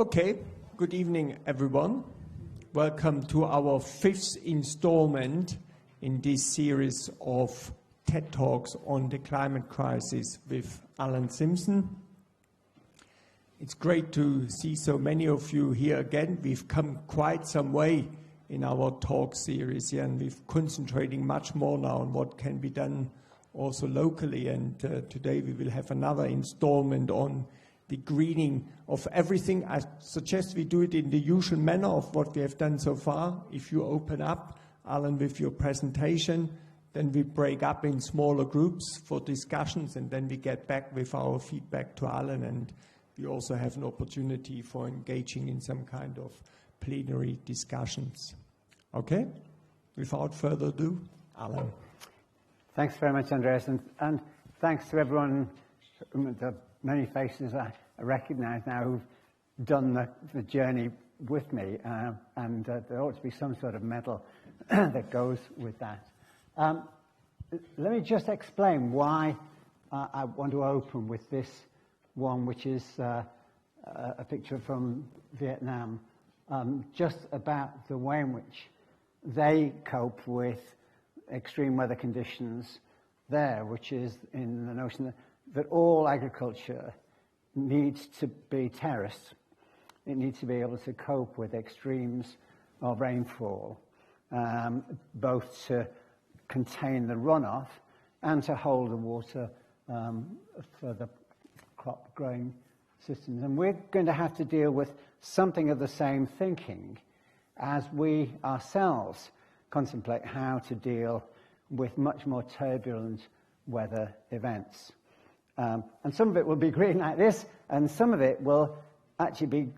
Okay, good evening, everyone. Welcome to our 5th installment in this series of TED Talks on the climate crisis with Alan Simpson. It's great to see so many of you here again. We've come quite some way in our talk series here, and we're concentrating much more now on what can be done also locally. And today we will have another installment on the greening of everything. I suggest we do it in the usual manner of what we have done so far. If you open up, Alan, with your presentation, then we break up in smaller groups for discussions, and then we get back with our feedback to Alan, and we also have an opportunity for engaging in some kind of plenary discussions. Okay? Without further ado, Alan. Thanks very much, Andreas, and thanks to everyone, the many faces I recognize now who've done the journey with me, and there ought to be some sort of medal that goes with that. Let me just explain why I want to open with this one, which is a picture from Vietnam, just about the way in which they cope with extreme weather conditions there, which is in the notion that all agriculture needs to be terraced. It needs to be able to cope with extremes of rainfall, both to contain the runoff and to hold the water for the crop growing systems. And we're going to have to deal with something of the same thinking as we ourselves contemplate how to deal with much more turbulent weather events. And some of it will be green like this, and some of it will actually be,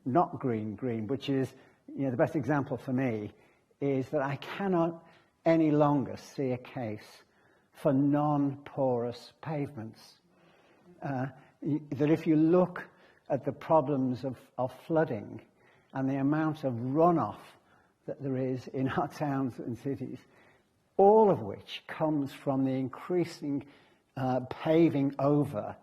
not green, which is, the best example for me is that I cannot any longer see a case for non-porous pavements. That if you look at the problems of flooding and the amount of runoff that there is in our towns and cities, all of which comes from the increasing paving over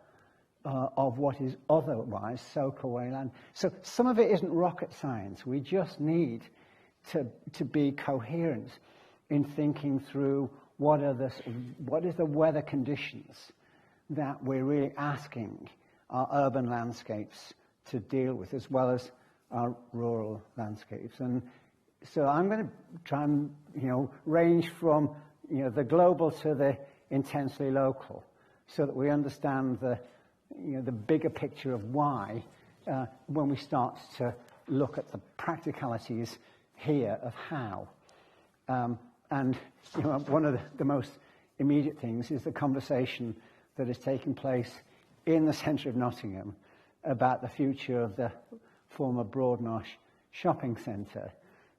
of what is otherwise soak-away land. So some of it isn't rocket science. We just need to be coherent in thinking through what is the weather conditions that we're really asking our urban landscapes to deal with, as well as our rural landscapes. And so I'm going to try and range from the global to the intensely local, so that we understand the bigger picture of why when we start to look at the practicalities here of how. And one of the most immediate things is the conversation that is taking place in the centre of Nottingham about the future of the former Broadmarsh shopping centre,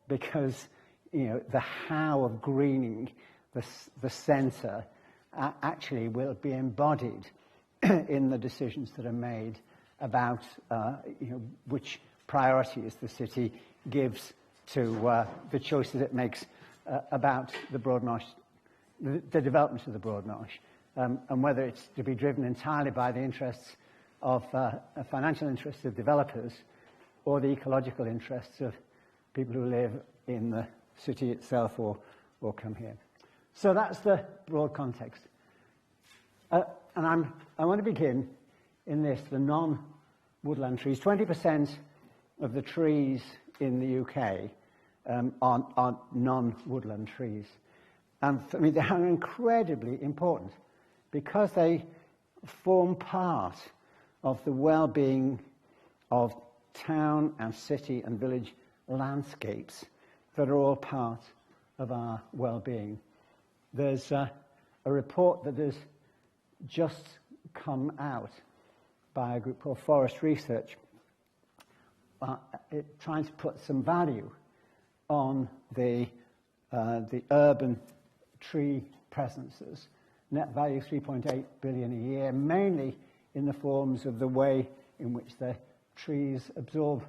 because the how of greening the centre actually will be embodied in the decisions that are made about which priorities the city gives to the choices it makes about the Broadmarsh, the development of the Broadmarsh, and whether it's to be driven entirely by the interests of financial interests of developers or the ecological interests of people who live in the city itself or come here. So that's the broad context. And I want to begin in this, the non-woodland trees. 20% of the trees in the UK are non-woodland trees. And for me, they are incredibly important because they form part of the well-being of town and city and village landscapes that are all part of our well-being. There's a report that has just come out by a group called Forest Research, trying to put some value on the urban tree presences. Net value 3.8 billion a year, mainly in the forms of the way in which the trees absorb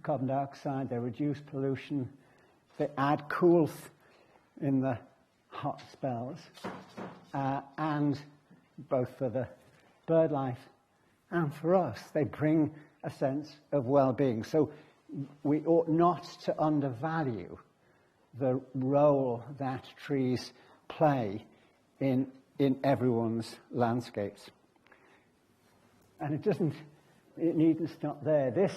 carbon dioxide, they reduce pollution, they add coolth in the hot spells, and both for the bird life and for us, they bring a sense of well-being. So we ought not to undervalue the role that trees play in everyone's landscapes. And it needn't stop there. This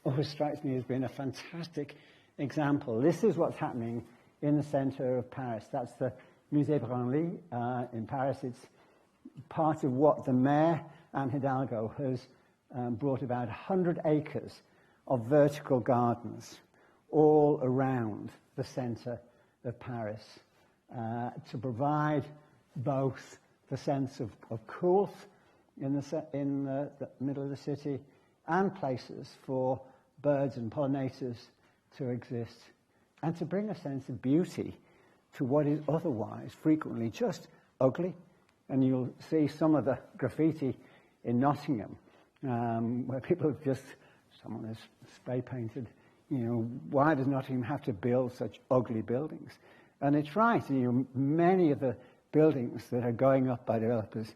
always strikes me as being a fantastic example. This is what's happening in the center of Paris. That's the Musée Branly in Paris. It's part of what the mayor, Anne Hidalgo, has brought about 100 acres of vertical gardens all around the center of Paris to provide both the sense of coolth in the middle of the city and places for birds and pollinators to exist, and to bring a sense of beauty to what is otherwise frequently just ugly. And you'll see some of the graffiti in Nottingham, where people have someone has spray painted, why does Nottingham have to build such ugly buildings? And it's right, many of the buildings that are going up by developers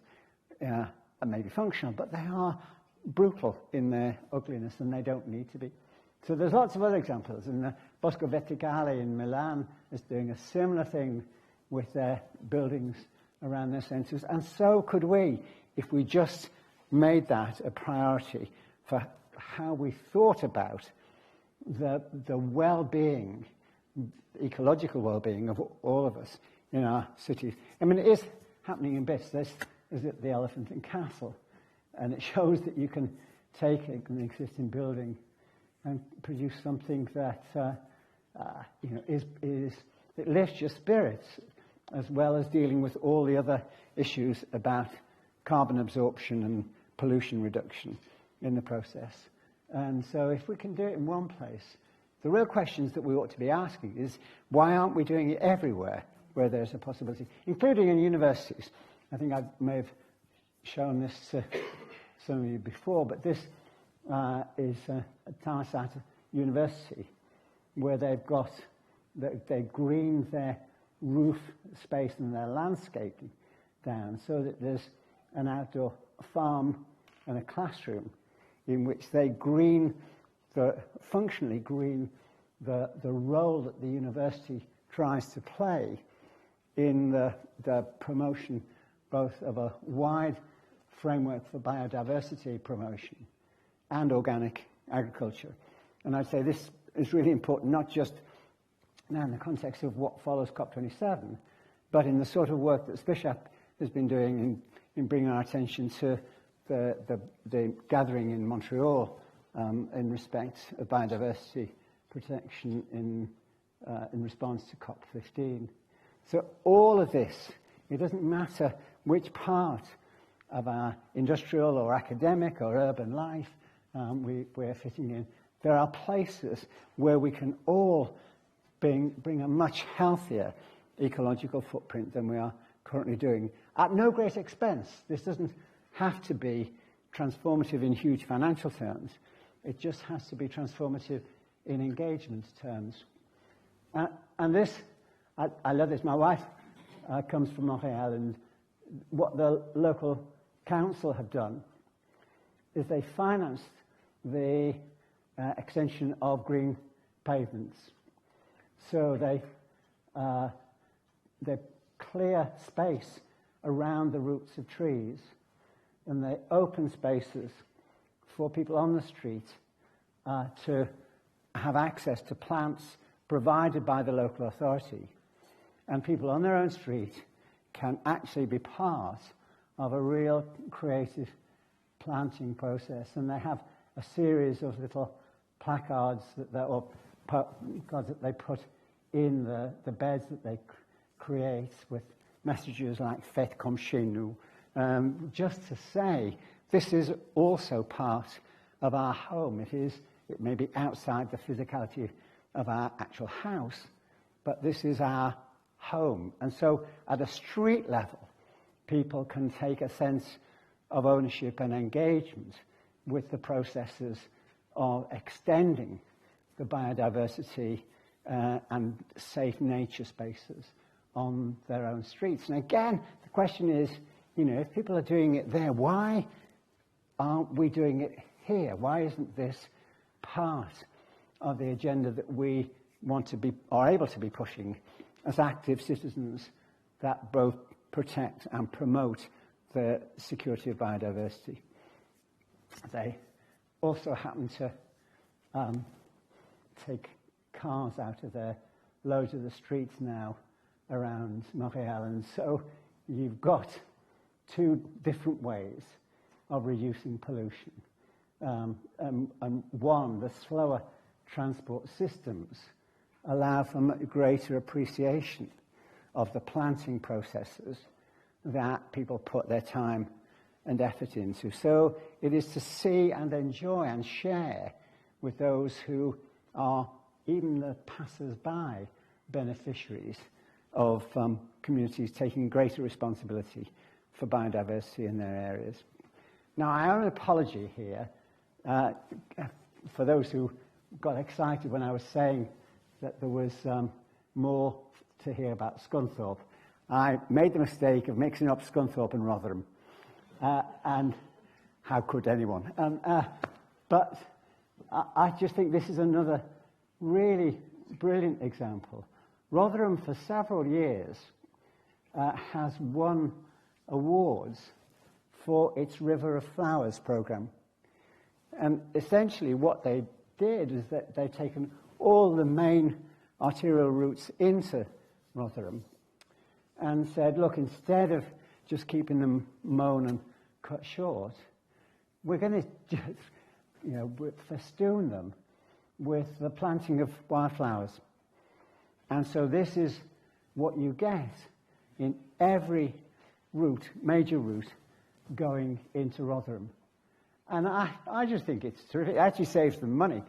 are maybe functional, but they are brutal in their ugliness, and they don't need to be. So there's lots of other examples, and the Bosco Verticale in Milan is doing a similar thing with their buildings around their centres, and so could we if we just made that a priority for how we thought about the well-being, ecological well-being of all of us in our cities. I mean, it is happening in bits. There's the Elephant and Castle, and it shows that you can take an existing building and produce something that it lifts your spirits, as well as dealing with all the other issues about carbon absorption and pollution reduction in the process. And so if we can do it in one place, the real questions that we ought to be asking is, why aren't we doing it everywhere where there's a possibility, including in universities? I think I may have shown this to some of you before, but this is at Thammasat University, where they greened their roof space and their landscaping down so that there's an outdoor farm and a classroom in which they functionally green the role that the university tries to play in the promotion both of a wide framework for biodiversity promotion and organic agriculture. And I'd say this is really important, not just now in the context of what follows COP27, but in the sort of work that SPISHAP has been doing in bringing our attention to the gathering in Montreal in respect of biodiversity protection in response to COP15. So all of this, it doesn't matter which part of our industrial or academic or urban life we're fitting in. There are places where we can all bring a much healthier ecological footprint than we are currently doing, at no great expense. This doesn't have to be transformative in huge financial terms. It just has to be transformative in engagement terms. And this, I love this. My wife comes from Montreal, and what the local council have done is they financed the extension of green pavements. So they clear space around the roots of trees, and they open spaces for people on the street to have access to plants provided by the local authority. And people on their own street can actually be part of a real creative planting process. And they have a series of little placards that they put in the beds that they create with messages like "Faites comme chez nous," just to say this is also part of our home. It may be outside the physicality of our actual house, but this is our home. And so at a street level, people can take a sense of ownership and engagement with the processes of extending the biodiversity and safe nature spaces on their own streets. And again, the question is, if people are doing it there, why aren't we doing it here? Why isn't this part of the agenda that we want to be, are able to be pushing as active citizens that both protect and promote the security of biodiversity? They also happen to take cars out of their loads of the streets now around Montreal, and so you've got two different ways of reducing pollution. And one, the slower transport systems allow for much greater appreciation of the planting processes that people put their time and effort into. So it is to see and enjoy and share with those who are even the passers-by beneficiaries of communities taking greater responsibility for biodiversity in their areas. Now, I owe an apology here for those who got excited when I was saying that there was more to hear about Scunthorpe. I made the mistake of mixing up Scunthorpe and Rotherham, and how could anyone? But I just think this is another really brilliant example. Rotherham, for several years, has won awards for its River of Flowers programme. And essentially what they did is that they've taken all the main arterial routes into Rotherham and said, look, instead of just keeping them mown and cut short, we're going to just, festoon them with the planting of wildflowers. And so this is what you get in every route, major route, going into Rotherham. And I just think it's terrific. It actually saves them money,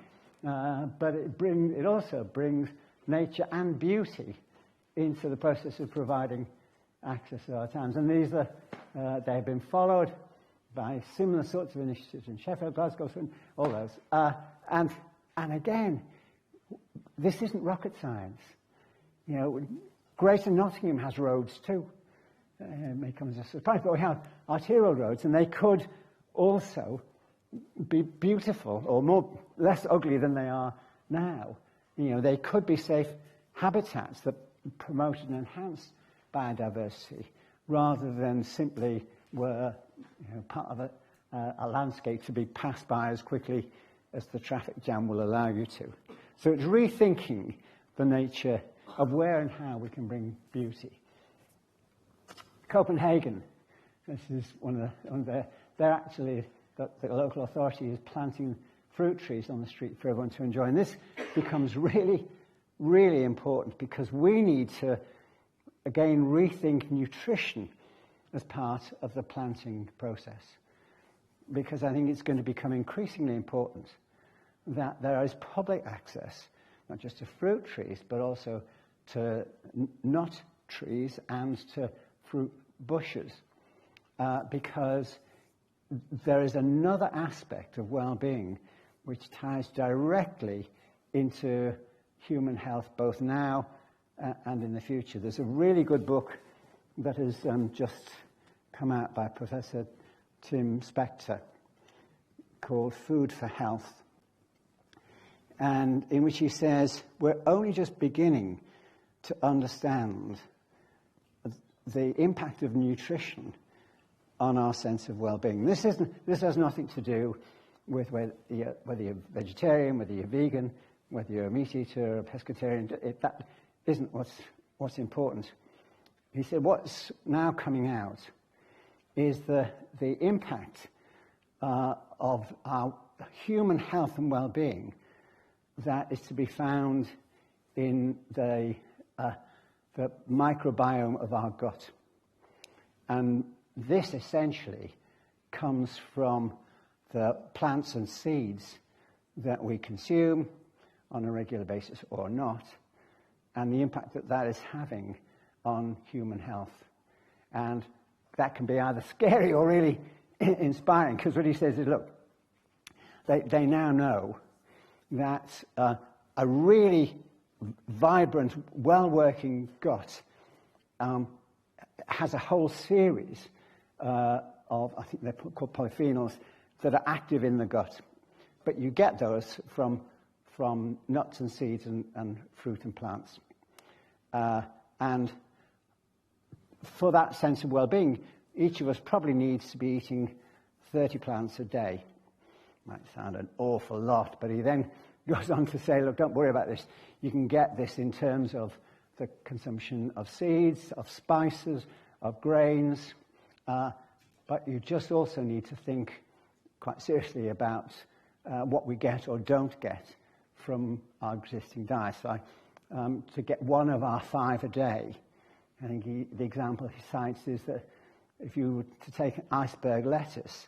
but it also brings nature and beauty into the process of providing access to our towns. And these are, they have been followed by similar sorts of initiatives in Sheffield, Glasgow, all those. And again, this isn't rocket science. Greater Nottingham has roads too. It may come as a surprise, but we have arterial roads, and they could also be beautiful or less ugly than they are now. They could be safe habitats that promote and enhance biodiversity rather than simply were part of a landscape to be passed by as quickly as the traffic jam will allow you to. So it's rethinking the nature of where and how we can bring beauty. Copenhagen, this is one of their, they're actually, the local authority is planting fruit trees on the street for everyone to enjoy. And this becomes really, really important because we need to, again, rethink nutrition as part of the planting process. Because I think it's going to become increasingly important that there is public access, not just to fruit trees, but also to nut trees and to fruit bushes. Because there is another aspect of well-being which ties directly into human health, both now and in the future. There's a really good book that has just come out by Professor Tim Spector called Food for Health, and in which he says we're only just beginning to understand the impact of nutrition on our sense of well-being. This has nothing to do with whether you're vegetarian, whether you're vegan, whether you're a meat eater or a pescatarian. That isn't what's important. He said what's now coming out is the impact of our human health and well-being that is to be found in the microbiome of our gut. And this essentially comes from the plants and seeds that we consume on a regular basis or not, and the impact that is having on human health. And that can be either scary or really inspiring, because what he says is, look, they now know that a really vibrant, well-working gut has a whole series of, I think they're called polyphenols, that are active in the gut. But you get those from nuts and seeds and fruit and plants. And for that sense of well-being, each of us probably needs to be eating 30 plants a day. Might sound an awful lot, but he then goes on to say, look, don't worry about this. You can get this in terms of the consumption of seeds, of spices, of grains, but you just also need to think quite seriously about what we get or don't get from our existing diet. So to get one of our 5 a day, I think the example he cites is that if you were to take an iceberg lettuce,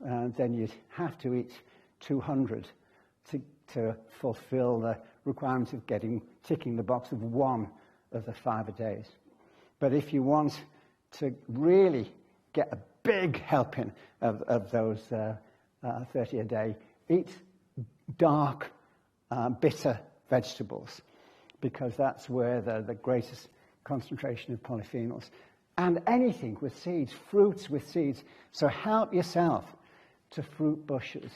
then you'd have to eat 200 to fulfill the requirements of ticking the box of one of the 5 a days. But if you want to really get a big helping of those 30 a day, eat dark, bitter vegetables, because that's where the greatest concentration of polyphenols. And anything with seeds, fruits with seeds. So help yourself to fruit bushes,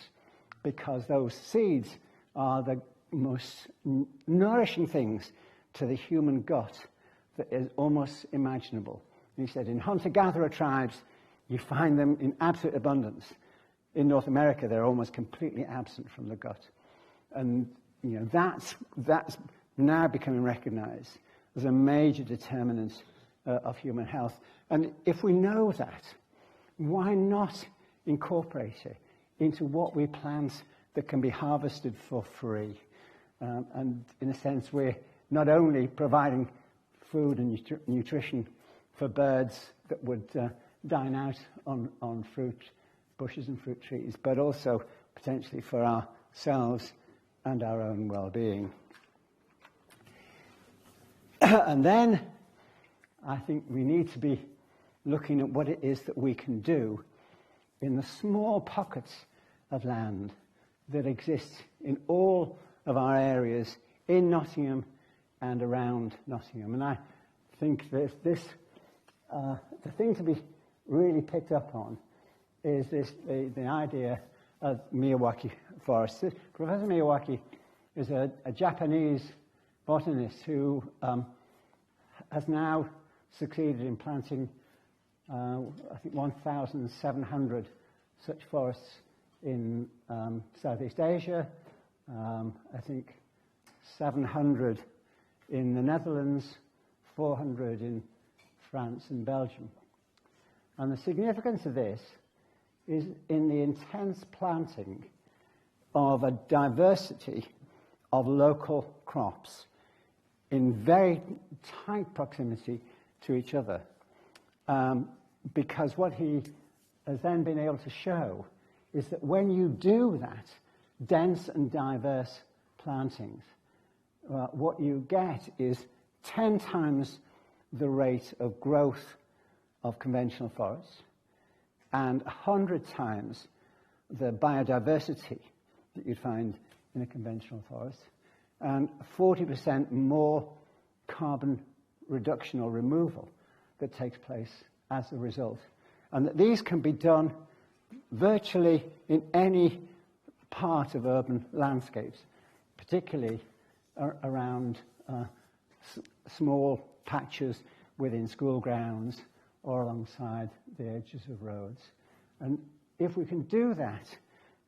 because those seeds are the most nourishing things to the human gut that is almost imaginable. And he said in hunter-gatherer tribes, you find them in absolute abundance. In North America, they're almost completely absent from the gut. And that's now becoming recognized as a major determinant of human health. And if we know that, why not incorporate it into what we plant that can be harvested for free? And in a sense, we're not only providing food and nutrition for birds that would dine out on fruit bushes and fruit trees, but also potentially for ourselves and our own well-being. And then I think we need to be looking at what it is that we can do in the small pockets of land that exist in all of our areas in Nottingham and around Nottingham. And I think that the thing to be really picked up on is the idea of Miyawaki forests. Professor Miyawaki is a Japanese botanist who has now succeeded in planting, I think, 1,700 such forests in Southeast Asia, I think 700 in the Netherlands, 400 in France and Belgium. And the significance of this is in the intense planting of a diversity of local crops in very tight proximity to each other. Because what he has then been able to show is that when you do that, dense and diverse plantings, what you get is 10 times the rate of growth of conventional forests and 100 times the biodiversity that you'd find in a conventional forest, and 40% more carbon reduction or removal that takes place as a result. And that these can be done virtually in any part of urban landscapes, particularly around small patches within school grounds or alongside the edges of roads. And if we can do that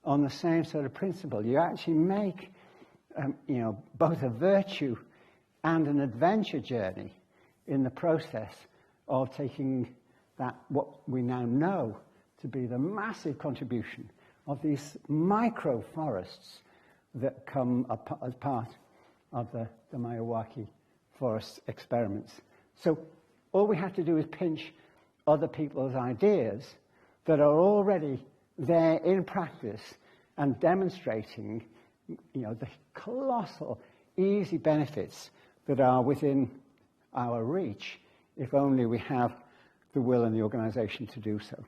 on the same sort of principle, you actually make both a virtue and an adventure journey in the process of taking that, what we now know to be the massive contribution of these micro-forests that come as part of the Miyawaki forest experiments. So all we have to do is pinch other people's ideas that are already there in practice and demonstrating, the colossal, easy benefits that are within our reach, if only we have the will and the organization to do so.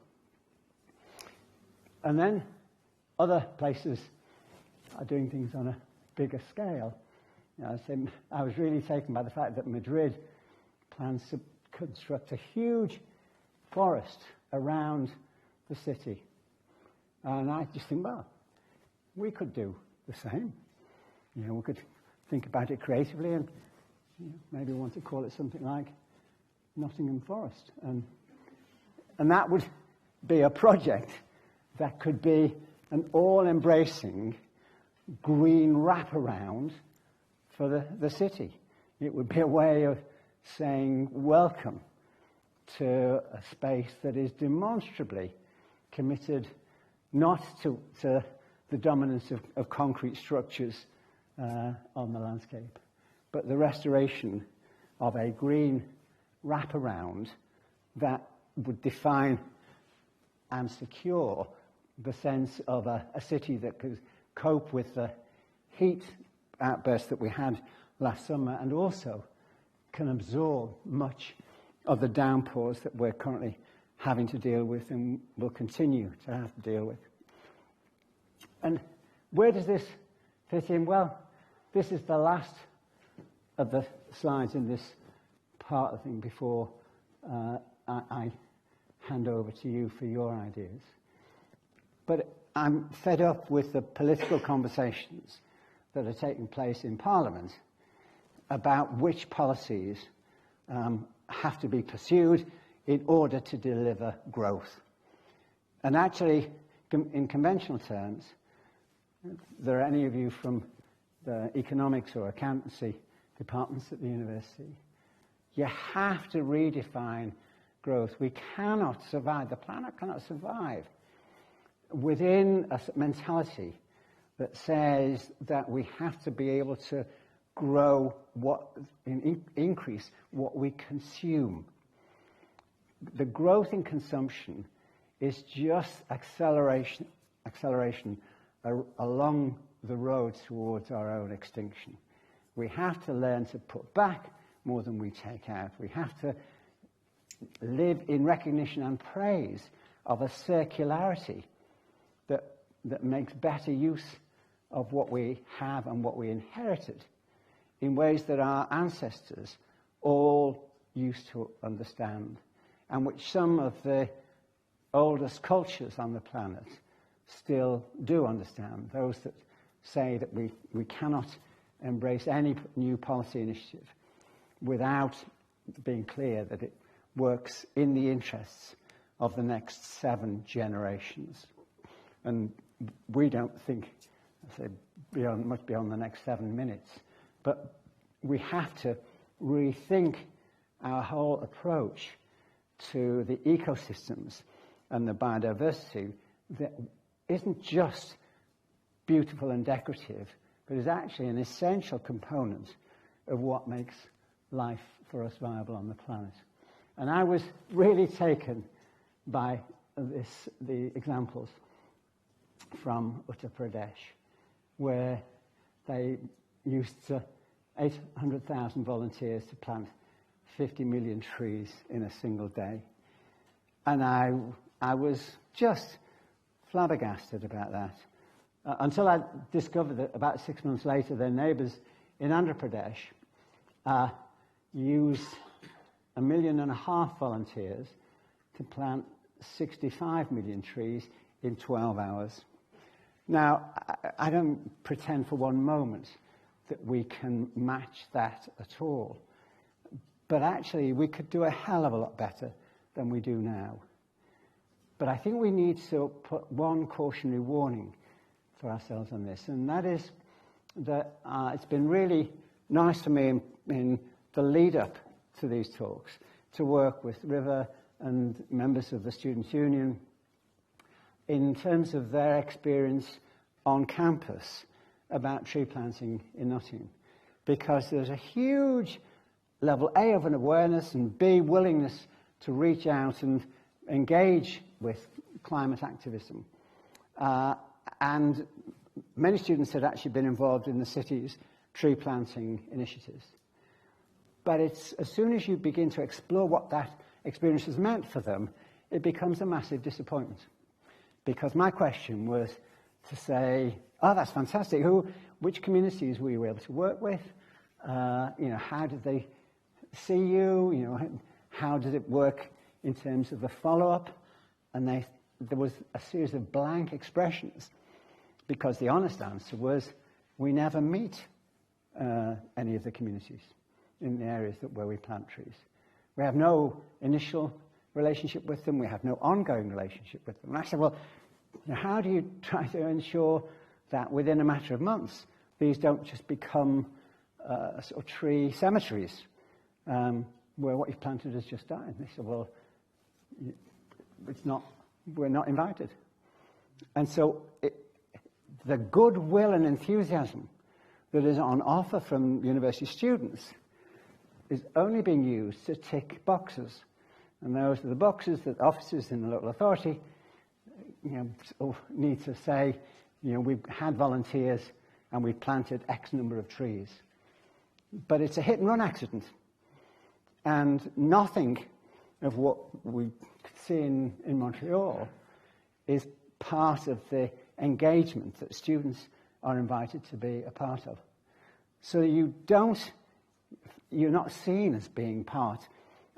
And then other places are doing things on a bigger scale. I was really taken by the fact that Madrid plans to construct a huge forest around the city. And I just think, well, we could do the same. You know, we could think about it creatively and maybe want to call it something like Nottingham Forest. And that would be a project that could be an all-embracing green wraparound for the city. It would be a way of saying welcome to a space that is demonstrably committed not to the dominance of concrete structures on the landscape, but the restoration of a green wraparound that would define and secure the sense of a city that could cope with the heat outbursts that we had last summer, and also can absorb much of the downpours that we're currently having to deal with and will continue to have to deal with. And where does this fit in? Well, this is the last of the slides in this part of the thing before I hand over to you for your ideas. But I'm fed up with the political conversations that are taking place in Parliament about which policies have to be pursued in order to deliver growth. And actually, in conventional terms, if there are any of you from the economics or accountancy departments at the university, you have to redefine growth. We cannot survive, the planet cannot survive within a mentality that says that we have to be able to grow increase what we consume. The growth in consumption is just acceleration along the road towards our own extinction. We have to learn to put back more than we take out. We have to live in recognition and praise of a circularity that makes better use of what we have and what we inherited in ways that our ancestors all used to understand, and which some of the oldest cultures on the planet still do understand. Those that say that we cannot embrace any new policy initiative without being clear that it works in the interests of the next 7 generations. And we don't think, I say, much beyond the next 7 minutes, but we have to rethink our whole approach to the ecosystems and the biodiversity that isn't just beautiful and decorative, but is actually an essential component of what makes life for us viable on the planet. And I was really taken by the examples from Uttar Pradesh, where they used 800,000 volunteers to plant 50 million trees in a single day. And I was just flabbergasted about that, until I discovered that about 6 months later, their neighbours in Andhra Pradesh used 1.5 million volunteers to plant 65 million trees in 12 hours. Now, I don't pretend for one moment that we can match that at all. But actually, we could do a hell of a lot better than we do now. But I think we need to put one cautionary warning for ourselves on this, and that is that it's been really nice for me in the lead-up to these talks to work with River and members of the Students' Union in terms of their experience on campus about tree planting in Nottingham, because there's a huge level, A, of an awareness, and B, willingness to reach out and engage with climate activism. And many students had actually been involved in the city's tree planting initiatives. But it's as soon as you begin to explore what that experience has meant for them, it becomes a massive disappointment. Because my question was to say, oh, that's fantastic. Which communities were you able to work with? How did they see you? How did it work in terms of the follow-up? And they there was a series of blank expressions, because the honest answer was we never meet any of the communities in the areas where we plant trees. We have no initial relationship with them. We have no ongoing relationship with them. And I said, well, how do you try to ensure that within a matter of months these don't just become sort of tree cemeteries where what you've planted has just died? And they said, well, we're not invited. And so the goodwill and enthusiasm that is on offer from university students is only being used to tick boxes. And those are the boxes that officers in the local authority need to say, we've had volunteers and we've planted X number of trees. But it's a hit and run accident. And nothing of what we see in Montreal is part of the engagement that students are invited to be a part of. So you're not seen as being part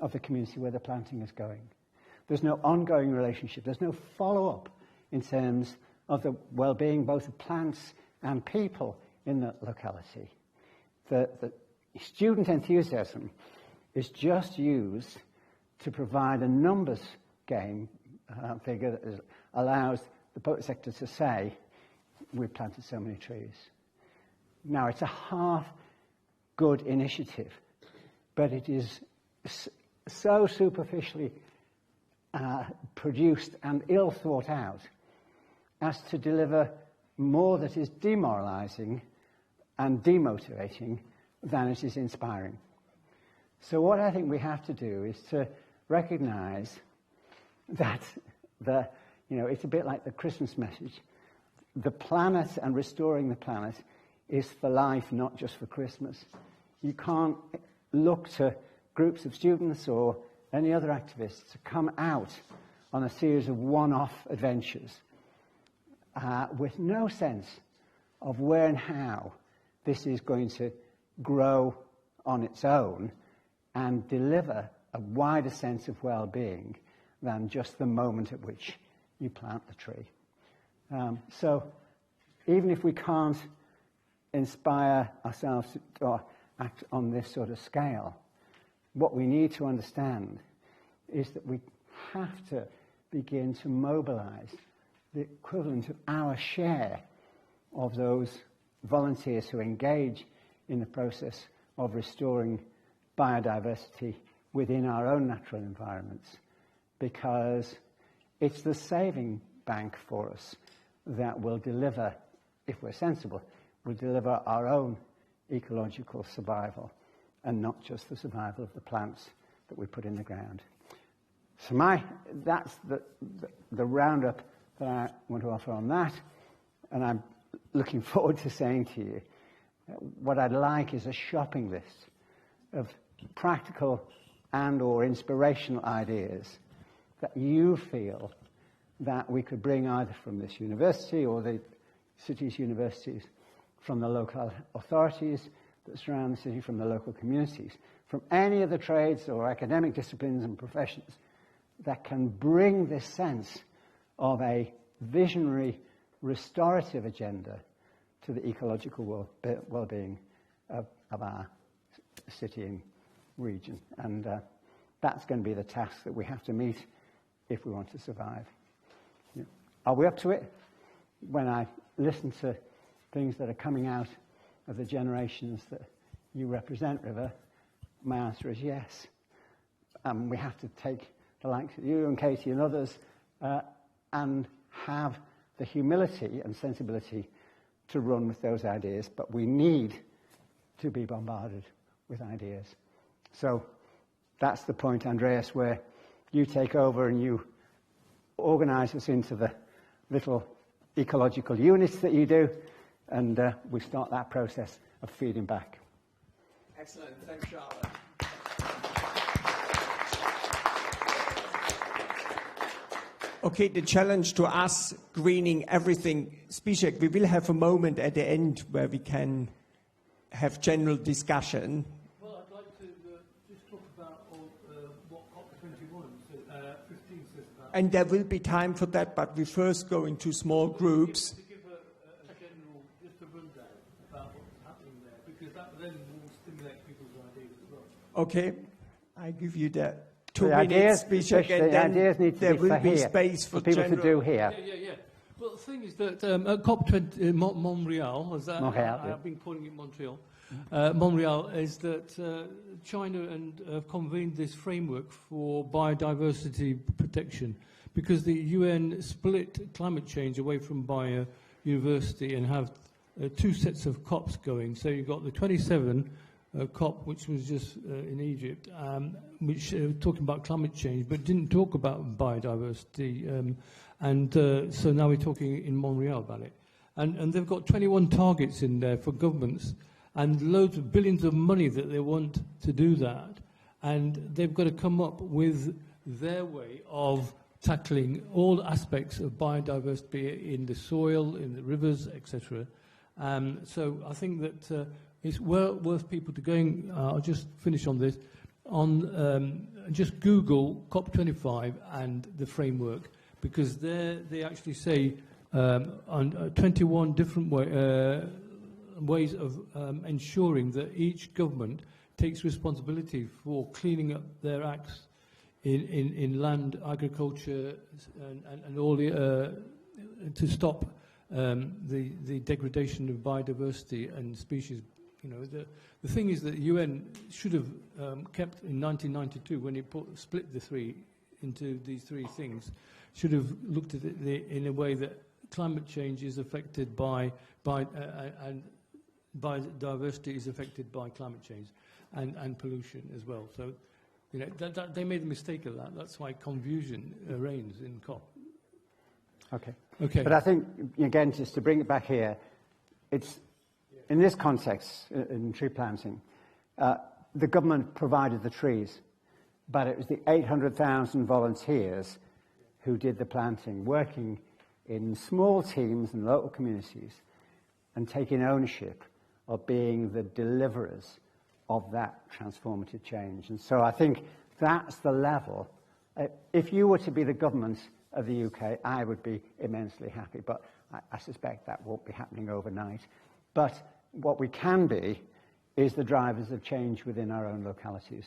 of the community where the planting is going. There's no ongoing relationship. There's no follow-up in terms of the well-being both of plants and people in that locality. The student enthusiasm is just used to provide a numbers game figure that allows the public sector to say, we've planted so many trees. Now, it's a half-good initiative, but it is so superficially produced and ill thought out as to deliver more that is demoralizing and demotivating than it is inspiring. So what I think we have to do is to recognize that it's a bit like the Christmas message. The planet and restoring the planet is for life, not just for Christmas. You can't look to groups of students or any other activists to come out on a series of one-off adventures with no sense of where and how this is going to grow on its own and deliver a wider sense of well-being than just the moment at which you plant the tree. So even if we can't inspire ourselves to act on this sort of scale, what we need to understand is that we have to begin to mobilize the equivalent of our share of those volunteers who engage in the process of restoring biodiversity within our own natural environments, because it's the saving bank for us that will deliver, if we're sensible, will deliver our own ecological survival and not just the survival of the plants that we put in the ground. So that's the roundup that I want to offer on that, and I'm looking forward to saying to you what I'd like is a shopping list of practical and or inspirational ideas that you feel that we could bring either from this university or the city's universities, from the local authorities that surround the city, from the local communities, from any of the trades or academic disciplines and professions that can bring this sense of a visionary restorative agenda to the ecological well-being of our city and region. And that's going to be the task that we have to meet if we want to survive. Yeah. Are we up to it? When I listen to things that are coming out of the generations that you represent, River, my answer is yes. We have to take the likes of you and Katie and others and have the humility and sensibility to run with those ideas, but we need to be bombarded with ideas. So that's the point, Andreas, where you take over and you organize us into the little ecological units that you do, and we start that process of feeding back. Excellent. Thanks, Charlotte. Okay, the challenge to us, greening everything. Zbyszek, we will have a moment at the end where we can have general discussion. Well, I'd like to just talk about what COP21 said 15 says that. And there will be time for that, but we first go into small groups. To give a general, just a rundown about what's happening there, because that then will stimulate people's ideas as well. Okay, I give you that 2 The minutes ideas, speech again, the then ideas need to there be will for be here, space for people general. to do here. Yeah. Well, the thing is that at COP20, Montreal, Montreal, I've been calling it Montreal. Montreal is that China have convened this framework for biodiversity protection, because the UN split climate change away from biodiversity and have two sets of COPs going. So you've got the 27 COP, which was just in Egypt, which talking about climate change, but didn't talk about biodiversity. So now we're talking in Montreal about it. And they've got 21 targets in there for governments and loads of billions of money that they want to do that. And they've got to come up with their way of tackling all aspects of biodiversity in the soil, in the rivers, etc. So I think that it's worth people to going, I'll just finish on this, just Google COP25 and the framework, because there they actually say on 21 different ways of ensuring that each government takes responsibility for cleaning up their acts in land, agriculture, and all the to stop the degradation of biodiversity and species. You know, the thing is that the UN should have kept in 1992, when it split the three into these three things, should have looked at it in a way that climate change is affected by and biodiversity is affected by climate change and pollution as well. So, you know, they made the mistake of that. That's why confusion reigns in COP. Okay. But I think, again, just to bring it back here, it's in this context, in tree planting, the government provided the trees, but it was the 800,000 volunteers who did the planting, working in small teams and local communities and taking ownership of being the deliverers of that transformative change. And so I think that's the level. If you were to be the government of the UK, I would be immensely happy, but I suspect that won't be happening overnight. But what we can be is the drivers of change within our own localities.